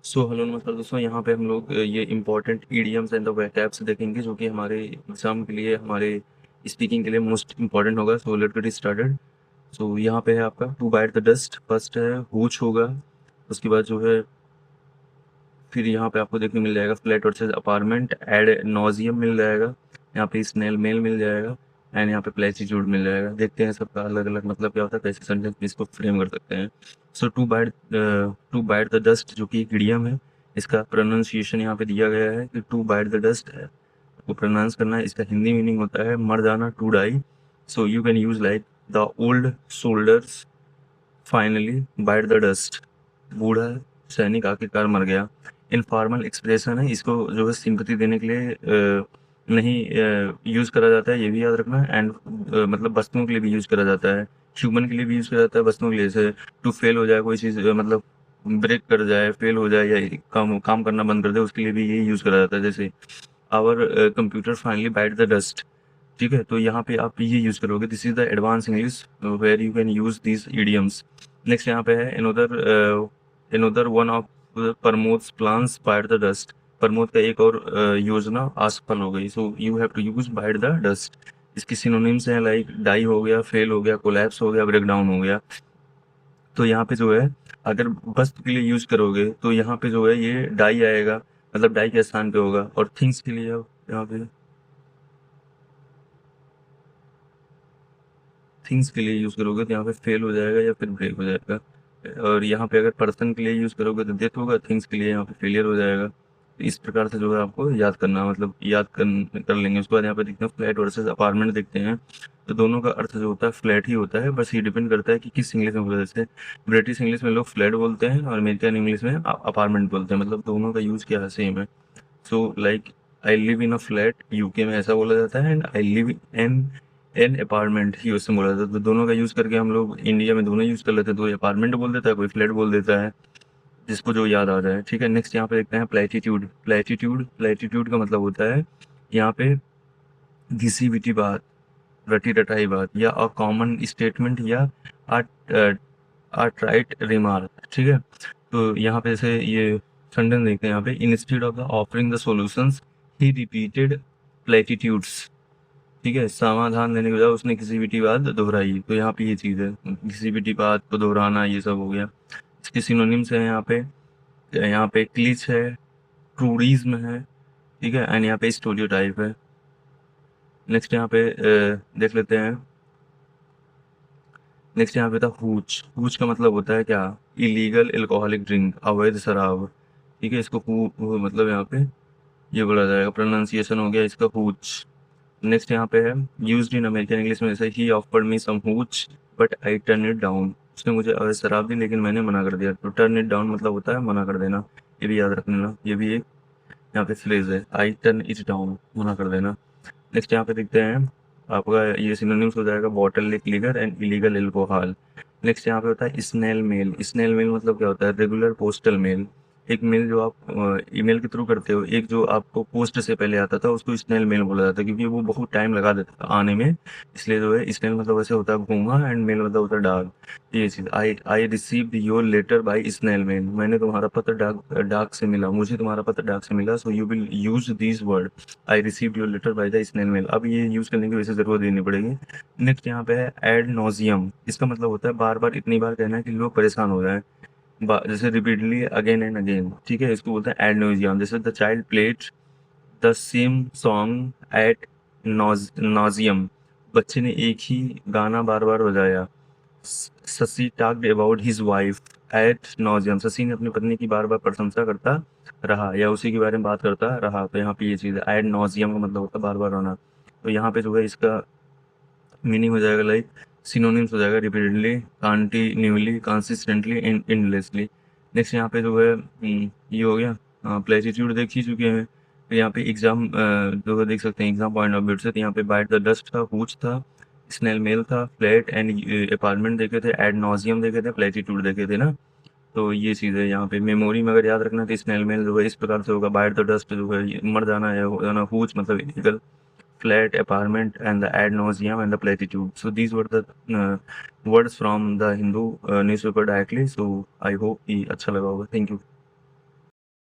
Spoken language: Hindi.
सो हेलो नमस्कार दोस्तों, यहाँ पे हम लोग ये important idioms and the vocabs देखेंगे जो कि हमारे एग्जाम के लिए, हमारे स्पीकिंग के लिए मोस्ट इंपॉर्टेंट होगा। So let's get started. So यहाँ पे है आपका to bite the dust, first है हूच होगा। उसके बाद जो है फिर यहाँ पे आपको देखने मिल जाएगा फ्लैट वर्सेस अपार्टमेंट, एड नॉजियम मिल जाएगा, यहाँ पे स्नेल मेल मिल जाएगा, एंड यहाँ पे प्लेटिट्यूड मिल जाएगा। देखते हैं सबका अलग अलग मतलब क्या होता है, कैसे सेंटेंस में इसको फ्रेम कर सकते हैं। सो टू बाइट द डस्ट जो कि एक इडियम है, इसका प्रोनाउंसिएशन यहाँ पे दिया गया है कि टू बाइट द डस्ट है, को प्रोनाउंस करना है। इसका हिंदी मीनिंग होता है मर जाना, to die. So you can use like the old soldiers finally bite the dust, बूढ़ा सैनिक आखिरकार मर गया। इनफॉर्मल एक्सप्रेशन है, इसको जो है सिंपैथी देने के लिए नहीं यूज़ करा जाता है, ये भी याद रखना। एंड मतलब वस्तुओं के लिए भी यूज़ करा जाता है, ह्यूमन के लिए भी यूज़ करा जाता है, वस्तुओं के लिए। जैसे टू फेल हो जाए कोई चीज़, मतलब ब्रेक कर जाए, फेल हो जाए या काम काम करना बंद कर दे, उसके लिए भी यही यूज़ करा जाता है। जैसे our computer finally bite the dust, ठीक है। तो यहाँ पे आप ये यूज़ करोगे, this is the advance English where you can use this idioms. Next यहाँ पे है another one of Pramod's plans bite the dust, Pramod का एक और योजना असफल हो गई। So you have to use bite the dust. इसकी सिनोनिम्स हैं लाइक डाई हो गया, फेल हो गया, कोलैप्स हो गया, ब्रेक डाउन हो गया। तो यहाँ पे जो है अगर वस्तु के लिए यूज करोगे तो यहाँ पे जो है ये डाई आएगा, मतलब डाई के स्थान पे होगा। और थिंग्स के लिए यहाँ पे थिंग्स के लिए यूज़ करोगे तो यहाँ पे फेल हो जाएगा या फिर ब्रेक हो जाएगा। और यहाँ पे अगर पर्सन के लिए यूज़ करोगे तो डेथ होगा, थिंग्स के लिए यहाँ पे फेलियर हो जाएगा। तो इस प्रकार से जो है आपको याद करना, मतलब कर लेंगे। उसके बाद यहाँ पे देखते हैं फ्लैट वर्सेस अपार्टमेंट देखते हैं। तो दोनों का अर्थ जो होता है फ्लैट ही होता है, बस ये डिपेंड करता है कि किस इंग्लिश में बोला। जैसे ब्रिटिश इंग्लिश में लोग फ्लैट बोलते हैं और अमेरिकन इंग्लिश में अपार्टमेंट बोलते हैं, मतलब दोनों का यूज़ क्या है, सेम है। So like I live in a flat UK में ऐसा बोला जाता है, and I live in an apartment US में बोला जाता है। तो दोनों का यूज़ करके हम लोग इंडिया में दोनों यूज़ कर लेते हैं। तो कोई अपार्टमेंट बोल देता है, कोई फ्लैट बोल देता है, जिसको जो याद आ जाए, ठीक है। नेक्स्ट यहाँ पे देखते हैं प्लेटिट्यूड। प्लेटिट्यूड का मतलब होता है यहाँ पे घिसी पिटी बात, रटी रटाई बात, या अ कॉमन स्टेटमेंट, या अ ट्राइट रिमार्क, ठीक है। तो यहाँ पे जैसे ये सेंटेंस देखते हैं, यहाँ पे instead of the offering the solutions he repeated platitudes, ठीक है। समाधान देने के बजाय उसने किसी भी बात दोहराई। तो यहाँ पे ये चीज़ है, किसी भी बात को दोहराना, ये सब हो गया। इसके सिनोनिम्स हैं यहाँ पे क्लिच है, ट्रूरिज्म है, ठीक है, एंड यहाँ पे स्टोरियोटाइप है। नेक्स्ट यहाँ पे देख लेते हैं। नेक्स्ट यहाँ पे था हूच। हूच का मतलब होता है क्या, इलीगल एल्कोहलिक ड्रिंक, अवैध शराब, ठीक है। इसको मतलब यहाँ पे ये बोला जाएगा, प्रोनाउंसिएशन हो गया इसका हूच। नेक्स्ट यहाँ पे है यूज्ड इन अमेरिकन इंग्लिश में, जैसे he offered me some hooch but I turn it down, उसने मुझे अवैध शराब दी लेकिन मैंने मना कर दिया। तो टर्न इट डाउन मतलब होता है मना कर देना, ये भी याद रख लेना। ये भी एक यहाँ पे फ्रेज है, आई टर्न इट डाउन, मना कर देना। नेक्स्ट यहाँ पे देखते हैं आपका ये सिनोनिम्स हो जाएगा bottle neck लिगर and illegal alcohol. Next यहाँ पे होता है स्नेल मेल। स्नेल मेल मतलब क्या होता है, रेगुलर पोस्टल मेल। एक मेल जो आप ईमेल के थ्रू करते हो, एक जो आपको पोस्ट से पहले आता था उसको स्नेल मेल बोला जाता है, क्योंकि वो बहुत टाइम लगा देता था आने में। इसलिए जो है स्नेल मतलब वैसे होता है घूमा, एंड मेल मतलब होता है डाक। ये चीज़, I I received your letter by snail mail, मैंने तुम्हारा पत्र डाक डाक से मिला, मुझे तुम्हारा पत्र डाक से मिला। So you will use this word, I received your letter by the snail mail. अब ये यूज़ करने की वैसे ज़रूरत देनी पड़ेगी। नेक्स्ट यहाँ पे है एड नॉजियम। इसका मतलब होता है बार बार, इतनी बार कहना है कि लोग परेशान हो जाए, जैसे रिपीटली अगेन एंड अगेन, ठीक है। इसको बोलते हैं एड नॉजियम। जैसे the child played the same song at nauseam, बच्चे ने एक ही गाना बार बार बजाया। Shashi talked about his wife at nauseam, Shashi ने अपनी पत्नी की बार बार प्रशंसा करता रहा या उसी के बारे में बात करता रहा। तो यहाँ पे ये चीज़ है, एड नॉजियम का मतलब होता है बार बार होना। तो यहाँ पे जो है इसका मीनिंग हो जाएगा लाइक सिनोनिम्स हो जाएगा repeatedly, continually, consistently, endlessly. Next यहाँ पे जो है ये हो गया, प्लेटिट्यूड देख ही चुके हैं। फिर यहाँ पे एग्जाम जो है देख सकते हैं एग्जाम पॉइंट ऑफ व्यू से। तो यहाँ पे बाइट द डस्ट था, पूछ था, स्नेल मेल था, फ्लैट एंड अपार्टमेंट देखे थे, एड नॉजियम देखे थे, प्लेटिट्यूड देखे थे ना। तो ये चीज़ है यहाँ पे मेमोरी में अगर याद रखना है तो स्नेल मेल जो है इस प्रकार से होगा, बाइट द डस्ट जो है मर जाना है, हो जाना, हूच मतलब illegal, flat apartment, and the ad nauseam and the platitude. So these were the words from the Hindu newspaper directly. So I hope कि अच्छा लगा होगा। Thank you.